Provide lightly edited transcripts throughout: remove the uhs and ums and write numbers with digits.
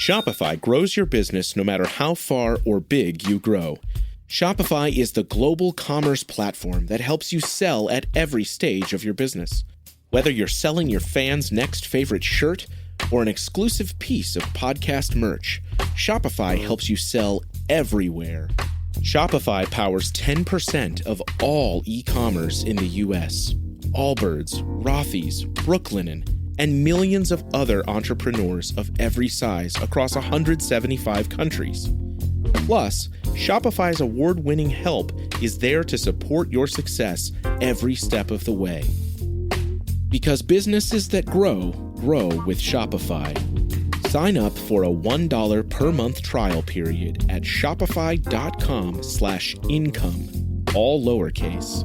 Shopify grows your business no matter how far or big you grow. Shopify is the global commerce platform that helps you sell at every stage of your business. Whether you're selling your fans' next favorite shirt or an exclusive piece of podcast merch, Shopify helps you sell everywhere. Shopify powers 10% of all e-commerce in the U.S. Allbirds, Rothy's, Brooklinen, and millions of other entrepreneurs of every size across 175 countries. Plus, Shopify's award-winning help is there to support your success every step of the way. Because businesses that grow, grow with Shopify. Sign up for a $1 per month trial period at shopify.com/income, all lowercase.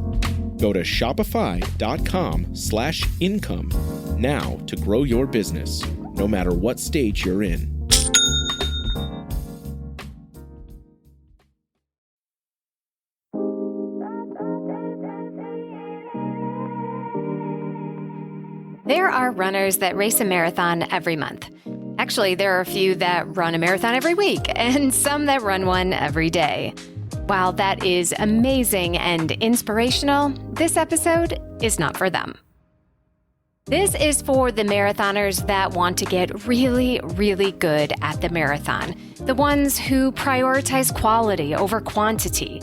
Go to shopify.com/income now to grow your business, no matter what stage you're in. There are runners that race a marathon every month. Actually, there are a few that run a marathon every week, and some that run one every day. While that is amazing and inspirational, this episode is not for them. This is for the marathoners that want to get really, really good at the marathon. The ones who prioritize quality over quantity.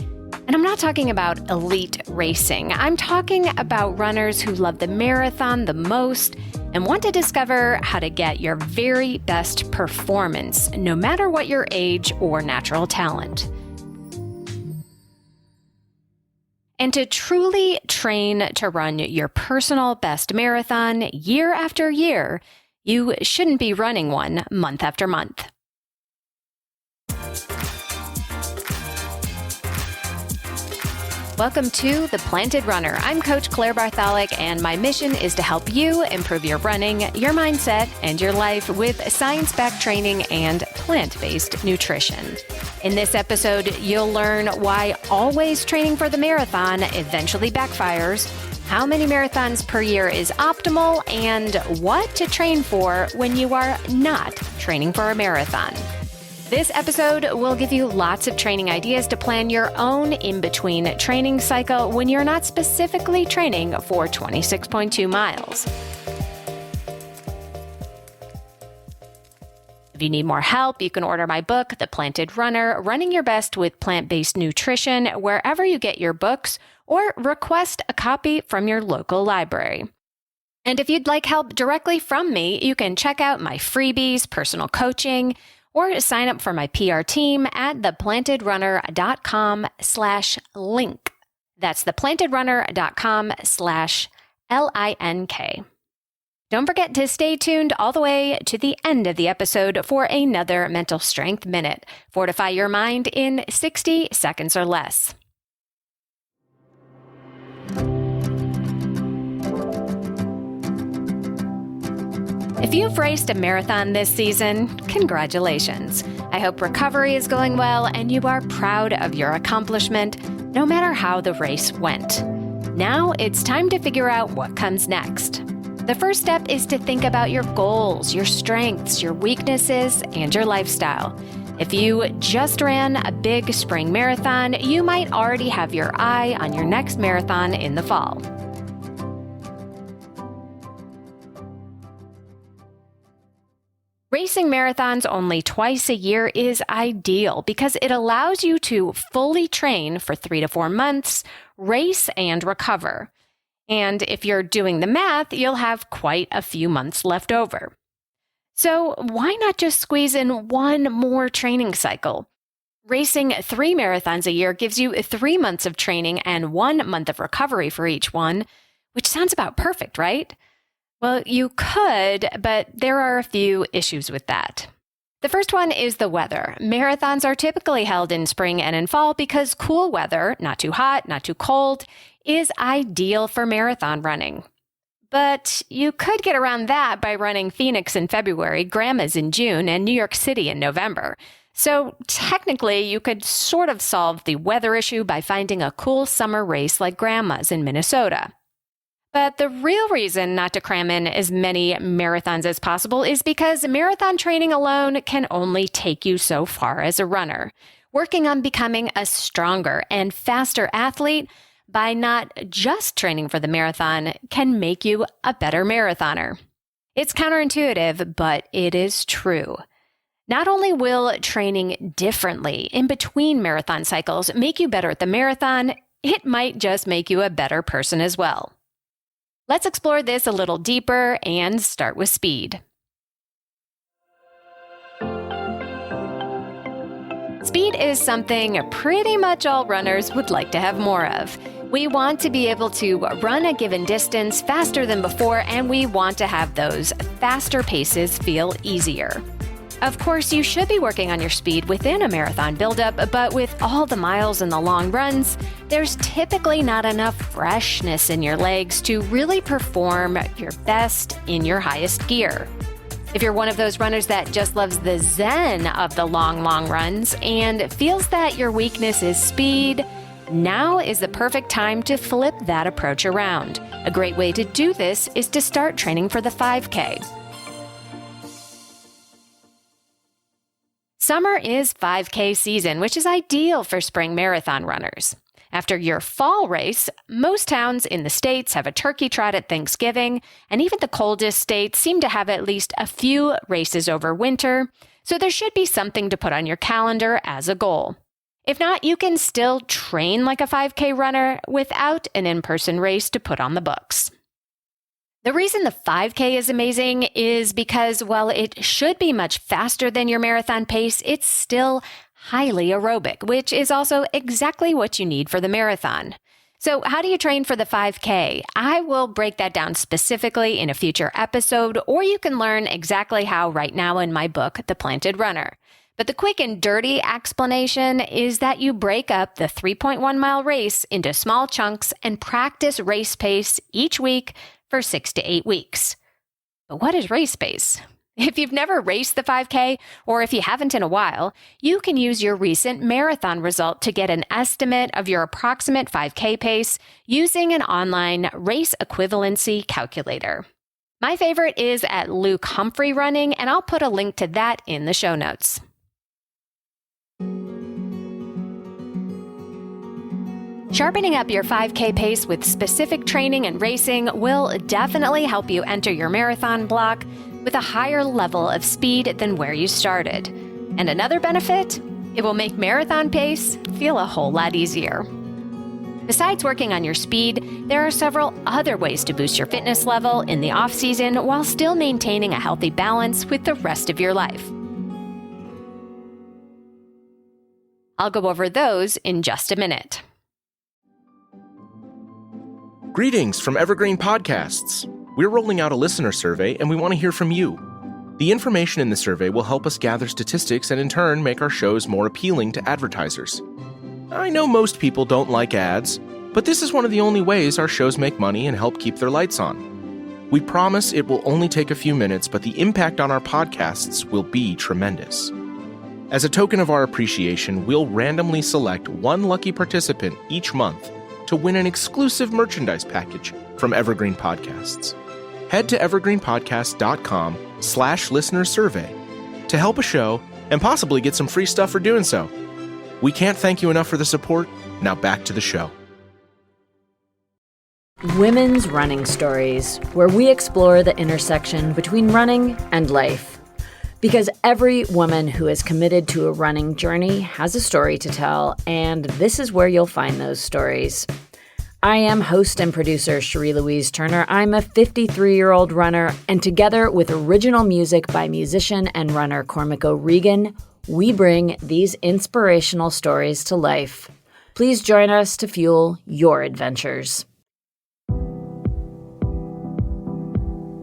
And I'm not talking about elite racing. I'm talking about runners who love the marathon the most and want to discover how to get your very best performance, no matter what your age or natural talent. And to truly train to run your personal best marathon year after year, you shouldn't be running one month after month. Welcome to The Planted Runner. I'm Coach Claire Bartholic, and my mission is to help you improve your running, your mindset, and your life with science-backed training and plant-based nutrition. In this episode, you'll learn why always training for the marathon eventually backfires, how many marathons per year is optimal, and what to train for when you are not training for a marathon. This episode will give you lots of training ideas to plan your own in-between training cycle when you're not specifically training for 26.2 miles. If you need more help, you can order my book, The Planted Runner, Running Your Best with Plant-Based Nutrition, wherever you get your books, or request a copy from your local library. And if you'd like help directly from me, you can check out my freebies, personal coaching, or sign up for my PR team at theplantedrunner.com/link. That's theplantedrunner.com/LINK. Don't forget to stay tuned all the way to the end of the episode for another Mental Strength Minute. Fortify your mind in 60 seconds or less. If you've raced a marathon this season, congratulations. I hope recovery is going well and you are proud of your accomplishment, no matter how the race went. Now it's time to figure out what comes next. The first step is to think about your goals, your strengths, your weaknesses, and your lifestyle. If you just ran a big spring marathon, you might already have your eye on your next marathon in the fall. Racing marathons only twice a year is ideal because it allows you to fully train for 3 to 4 months, race and recover. And if you're doing the math, you'll have quite a few months left over. So why not just squeeze in one more training cycle? Racing 3 marathons a year gives you 3 months of training and 1 month of recovery for each one, which sounds about perfect, right? Well, you could, but there are a few issues with that. The first one is the weather. Marathons are typically held in spring and in fall because cool weather, not too hot, not too cold, is ideal for marathon running. But you could get around that by running Phoenix in February, Grandma's in June, and New York City in November. So technically, you could sort of solve the weather issue by finding a cool summer race like Grandma's in Minnesota. But the real reason not to cram in as many marathons as possible is because marathon training alone can only take you so far as a runner. Working on becoming a stronger and faster athlete by not just training for the marathon can make you a better marathoner. It's counterintuitive, but it is true. Not only will training differently in between marathon cycles make you better at the marathon, it might just make you a better person as well. Let's explore this a little deeper and start with speed. Speed is something pretty much all runners would like to have more of. We want to be able to run a given distance faster than before, and we want to have those faster paces feel easier. Of course, you should be working on your speed within a marathon buildup, but with all the miles and the long runs, there's typically not enough freshness in your legs to really perform your best in your highest gear. If you're one of those runners that just loves the zen of the long runs and feels that your weakness is speed, now is the perfect time to flip that approach around. A great way to do this is to start training for the 5K. Summer is 5K season, which is ideal for spring marathon runners. After your fall race, most towns in the States have a turkey trot at Thanksgiving, and even the coldest states seem to have at least a few races over winter, so there should be something to put on your calendar as a goal. If not, you can still train like a 5K runner without an in-person race to put on the books. The reason the 5K is amazing is because, while it should be much faster than your marathon pace, it's still highly aerobic, which is also exactly what you need for the marathon. So how do you train for the 5K? I will break that down specifically in a future episode, or you can learn exactly how right now in my book, The Planted Runner. But the quick and dirty explanation is that you break up the 3.1-mile race into small chunks and practice race pace each week for 6 to 8 weeks. But what is race pace? If you've never raced the 5K, or if you haven't in a while, you can use your recent marathon result to get an estimate of your approximate 5K pace using an online race equivalency calculator. My favorite is at Luke Humphrey Running, and I'll put a link to that in the show notes. Sharpening up your 5K pace with specific training and racing will definitely help you enter your marathon block with a higher level of speed than where you started. And another benefit, it will make marathon pace feel a whole lot easier. Besides working on your speed, there are several other ways to boost your fitness level in the off-season while still maintaining a healthy balance with the rest of your life. I'll go over those in just a minute. Greetings from Evergreen Podcasts. We're rolling out a listener survey, and we want to hear from you. The information in the survey will help us gather statistics and in turn make our shows more appealing to advertisers. I know most people don't like ads, but this is one of the only ways our shows make money and help keep their lights on. We promise it will only take a few minutes, but the impact on our podcasts will be tremendous. As a token of our appreciation, we'll randomly select one lucky participant each month to win an exclusive merchandise package from Evergreen Podcasts. Head to evergreenpodcast.com/listenersurvey to help a show and possibly get some free stuff for doing so. We can't thank you enough for the support. Now back to the show. Women's Running Stories, where we explore the intersection between running and life. Because every woman who is committed to a running journey has a story to tell, and this is where you'll find those stories. I am host and producer Cherie Louise Turner. I'm a 53-year-old runner, and together with original music by musician and runner Cormac O'Regan, we bring these inspirational stories to life. Please join us to fuel your adventures.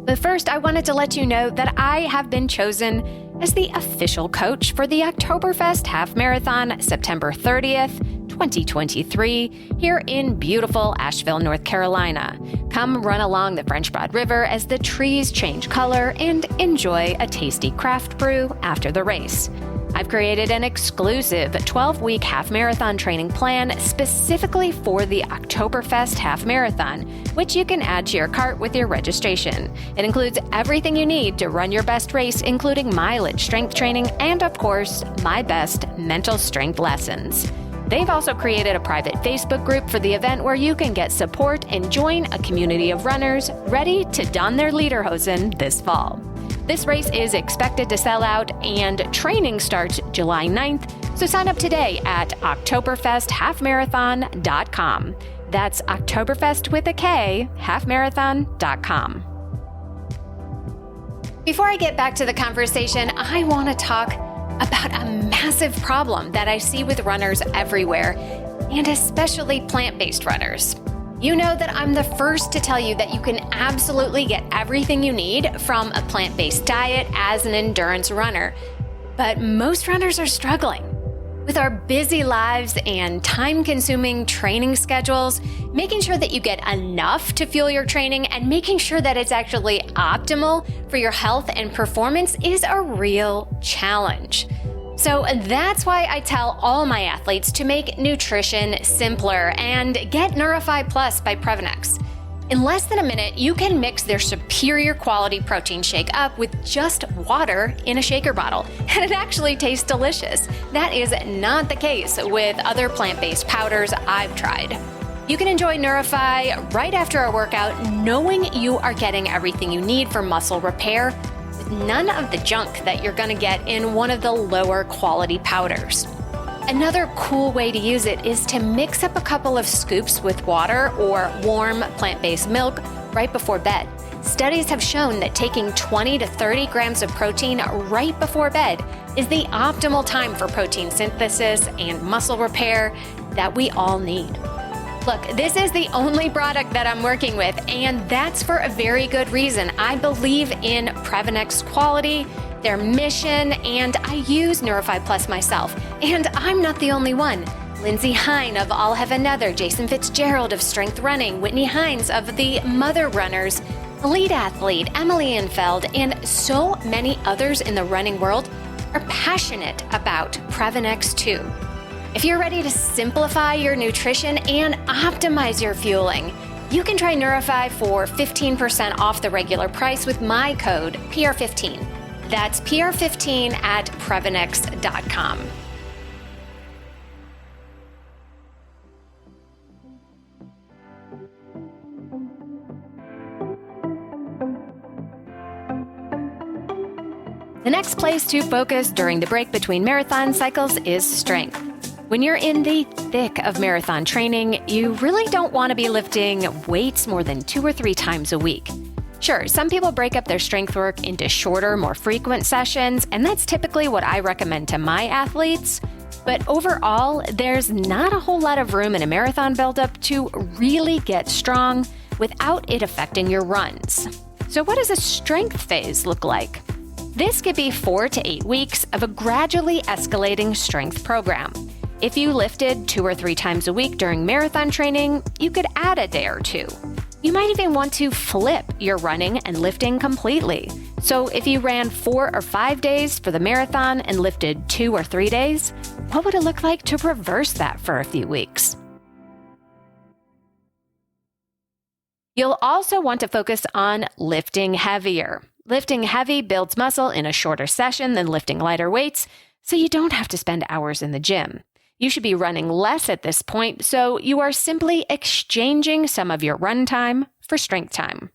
But first, I wanted to let you know that I have been chosen as the official coach for the Oktoberfest Half Marathon, September 30th, 2023, here in beautiful Asheville, North Carolina. Come run along the French Broad River as the trees change color and enjoy a tasty craft brew after the race. I've created an exclusive 12-week half marathon training plan specifically for the Oktoberfest Half Marathon, which you can add to your cart with your registration. It includes everything you need to run your best race, including mileage, strength training, and of course, my best mental strength lessons. They've also created a private Facebook group for the event where you can get support and join a community of runners ready to don their lederhosen this fall. This race is expected to sell out, and training starts July 9th, so sign up today at oktoberfesthalfmarathon.com. That's Oktoberfest with a K, halfmarathon.com. Before I get back to the conversation, I want to talk about a massive problem that I see with runners everywhere, and especially plant-based runners. You know that I'm the first to tell you that you can absolutely get everything you need from a plant-based diet as an endurance runner. But most runners are struggling. With our busy lives and time-consuming training schedules, making sure that you get enough to fuel your training and making sure that it's actually optimal for your health and performance is a real challenge. So that's why I tell all my athletes to make nutrition simpler and get Neurify Plus by Previnex. In less than a minute, you can mix their superior quality protein shake up with just water in a shaker bottle, and it actually tastes delicious. That is not the case with other plant-based powders I've tried. You can enjoy Neurify right after a workout, knowing you are getting everything you need for muscle repair, none of the junk that you're going to get in one of the lower quality powders. Another cool way to use it is to mix up a couple of scoops with water or warm plant-based milk right before bed. Studies have shown that taking 20 to 30 grams of protein right before bed is the optimal time for protein synthesis and muscle repair that we all need. Look, this is the only product that I'm working with, and that's for a very good reason. I believe in Previnex quality, their mission, and I use Neurify Plus myself. And I'm not the only one. Lindsay Hine of All Have Another, Jason Fitzgerald of Strength Running, Whitney Hines of the Mother Runners, Elite Athlete, Emily Infeld, and so many others in the running world are passionate about Previnex too. If you're ready to simplify your nutrition and optimize your fueling, you can try Neurify for 15% off the regular price with my code PR15. That's PR15 at Previnex.com. The next place to focus during the break between marathon cycles is strength. When you're in the thick of marathon training, you really don't want to be lifting weights more than 2 or 3 times a week. Sure, some people break up their strength work into shorter, more frequent sessions, and that's typically what I recommend to my athletes. But overall, there's not a whole lot of room in a marathon buildup to really get strong without it affecting your runs. So what does a strength phase look like? This could be 4 to 8 weeks of a gradually escalating strength program. If you lifted 2 or 3 times a week during marathon training, you could add a day or 2. You might even want to flip your running and lifting completely. So if you ran 4 or 5 days for the marathon and lifted 2 or 3 days, what would it look like to reverse that for a few weeks? You'll also want to focus on lifting heavier. Lifting heavy builds muscle in a shorter session than lifting lighter weights, so you don't have to spend hours in the gym. You should be running less at this point, so you are simply exchanging some of your run time for strength time.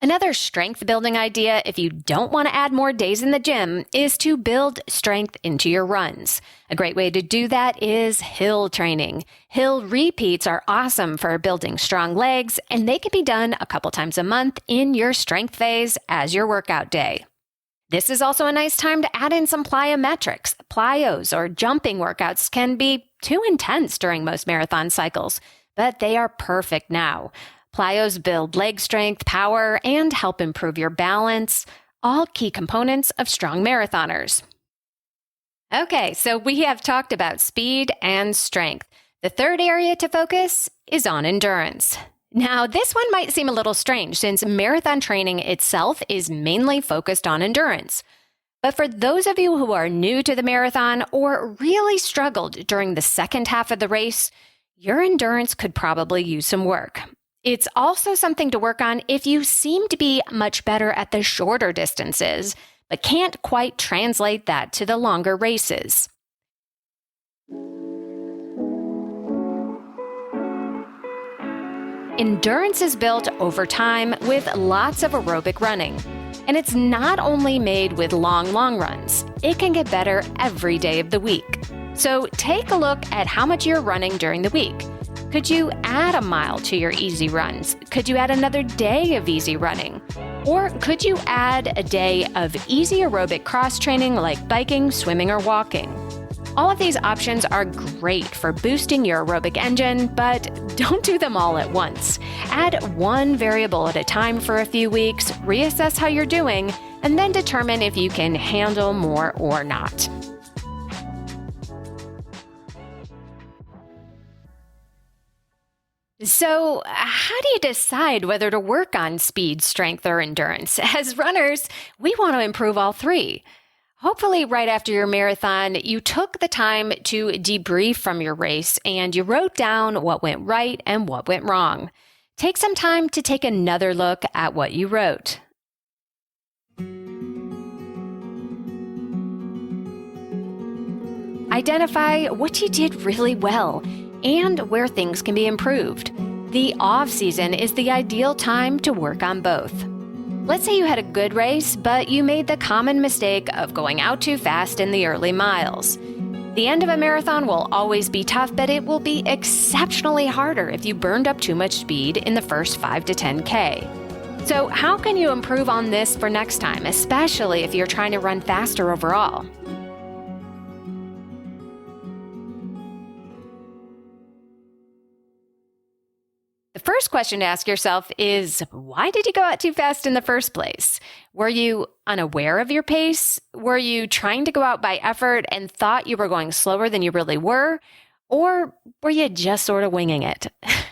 Another strength building idea, if you don't want to add more days in the gym, is to build strength into your runs. A great way to do that is hill training. Hill repeats are awesome for building strong legs, and they can be done a couple times a month in your strength phase as your workout day. This is also a nice time to add in some plyometrics. Plyos or jumping workouts can be too intense during most marathon cycles, but they are perfect now. Plyos build leg strength, power, and help improve your balance, all key components of strong marathoners. Okay, so we have talked about speed and strength. The third area to focus is on endurance. Now, this one might seem a little strange since marathon training itself is mainly focused on endurance. But for those of you who are new to the marathon or really struggled during the second half of the race, your endurance could probably use some work. It's also something to work on if you seem to be much better at the shorter distances, but can't quite translate that to the longer races. Endurance is built over time with lots of aerobic running. And it's not only made with long runs. It can get better every day of the week. So take a look at how much you're running during the week. Could you add a mile to your easy runs? Could you add another day of easy running? Or could you add a day of easy aerobic cross-training like biking, swimming, or walking? All of these options are great for boosting your aerobic engine, but don't do them all at once. Add one variable at a time for a few weeks, reassess how you're doing, and then determine if you can handle more or not. So, how do you decide whether to work on speed, strength, or endurance? As runners, we want to improve all three. Hopefully, right after your marathon, you took the time to debrief from your race and you wrote down what went right and what went wrong. Take some time to take another look at what you wrote. Identify what you did really well and where things can be improved. The off-season is the ideal time to work on both. Let's say you had a good race, but you made the common mistake of going out too fast in the early miles. The end of a marathon will always be tough, but it will be exceptionally harder if you burned up too much speed in the first 5 to 10K. So how can you improve on this for next time, especially if you're trying to run faster overall? The first question to ask yourself is, why did you go out too fast in the first place? Were you unaware of your pace? Were you trying to go out by effort and thought you were going slower than you really were? Or were you just sort of winging it?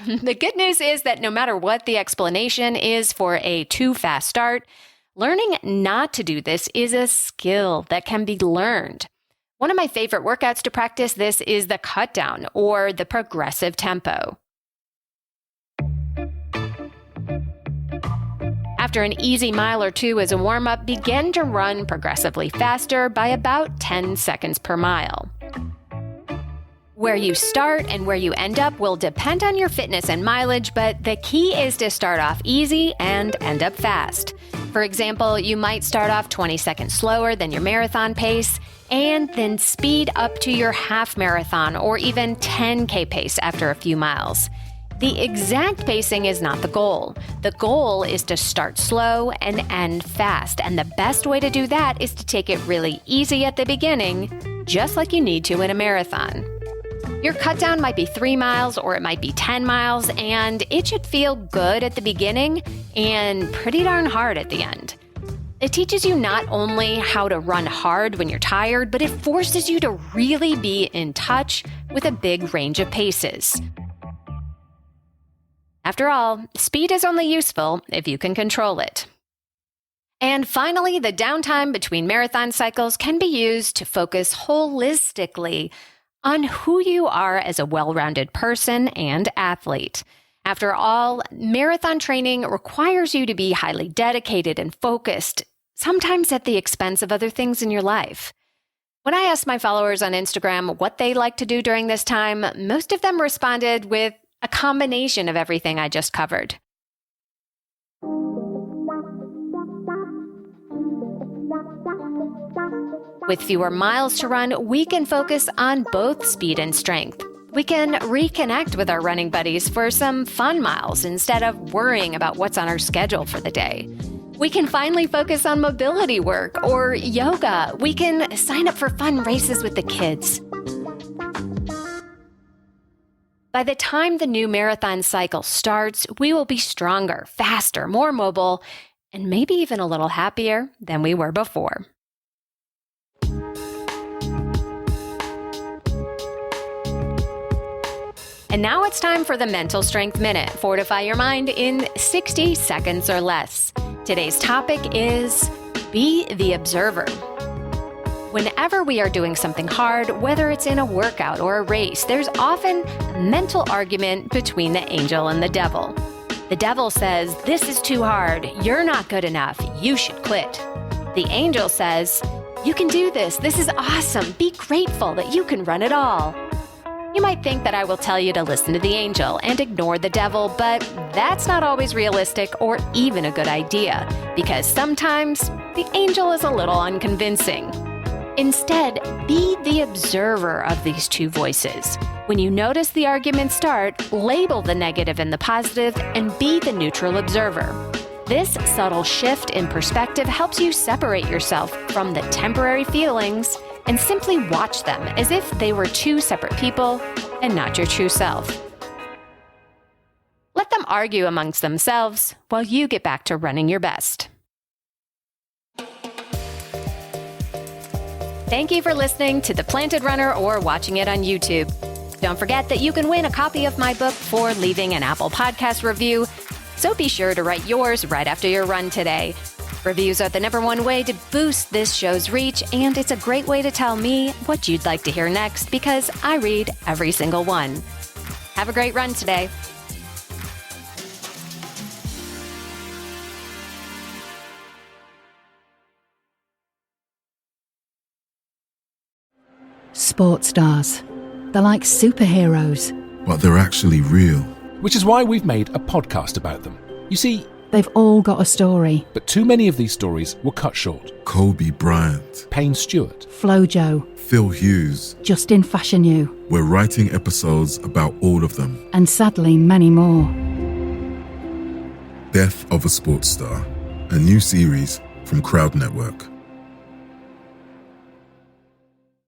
The good news is that no matter what the explanation is for a too fast start, learning not to do this is a skill that can be learned. One of my favorite workouts to practice this is the cut down or the progressive tempo. After an easy mile or two as a warm-up, begin to run progressively faster by about 10 seconds per mile. Where you start and where you end up will depend on your fitness and mileage, but the key is to start off easy and end up fast. For example, you might start off 20 seconds slower than your marathon pace and then speed up to your half marathon or even 10K pace after a few miles. The exact pacing is not the goal. The goal is to start slow and end fast, and the best way to do that is to take it really easy at the beginning, just like you need to in a marathon. Your cut down might be 3 miles or it might be 10 miles, and it should feel good at the beginning and pretty darn hard at the end. It teaches you not only how to run hard when you're tired, but it forces you to really be in touch with a big range of paces. After all, speed is only useful if you can control it. And finally, the downtime between marathon cycles can be used to focus holistically on who you are as a well-rounded person and athlete. After all, marathon training requires you to be highly dedicated and focused, sometimes at the expense of other things in your life. When I asked my followers on Instagram what they like to do during this time, most of them responded with a combination of everything I just covered. With fewer miles to run, we can focus on both speed and strength. We can reconnect with our running buddies for some fun miles instead of worrying about what's on our schedule for the day. We can finally focus on mobility work or yoga. We can sign up for fun races with the kids. By the time the new marathon cycle starts, we will be stronger, faster, more mobile, and maybe even a little happier than we were before. And now it's time for the Mental Strength Minute. Fortify your mind in 60 seconds or less. Today's topic is Be the Observer. Whenever we are doing something hard, whether it's in a workout or a race, there's often a mental argument between the angel and the devil. The devil says, "This is too hard. You're not good enough. You should quit." The angel says, "You can do this. This is awesome. Be grateful that you can run it all." You might think that I will tell you to listen to the angel and ignore the devil, but that's not always realistic or even a good idea, because sometimes the angel is a little unconvincing. Instead, be the observer of these two voices. When you notice the argument start, label the negative and the positive and be the neutral observer. This subtle shift in perspective helps you separate yourself from the temporary feelings and simply watch them as if they were two separate people and not your true self. Let them argue amongst themselves while you get back to running your best. Thank you for listening to The Planted Runner or watching it on YouTube. Don't forget that you can win a copy of my book for leaving an Apple Podcast review, so be sure to write yours right after your run today. Reviews are the #1 way to boost this show's reach, and it's a great way to tell me what you'd like to hear next because I read every single one. Have a great run today. Sports stars. They're like superheroes. But they're actually real. Which is why we've made a podcast about them. You see, They've all got a story. but too many of these stories were cut short. Kobe Bryant, Payne Stewart, Flojo, Phil Hughes. Justin Fashanu, We're writing episodes about all of them. and sadly many more. Death of a Sports Star, a new series from Crowd Network.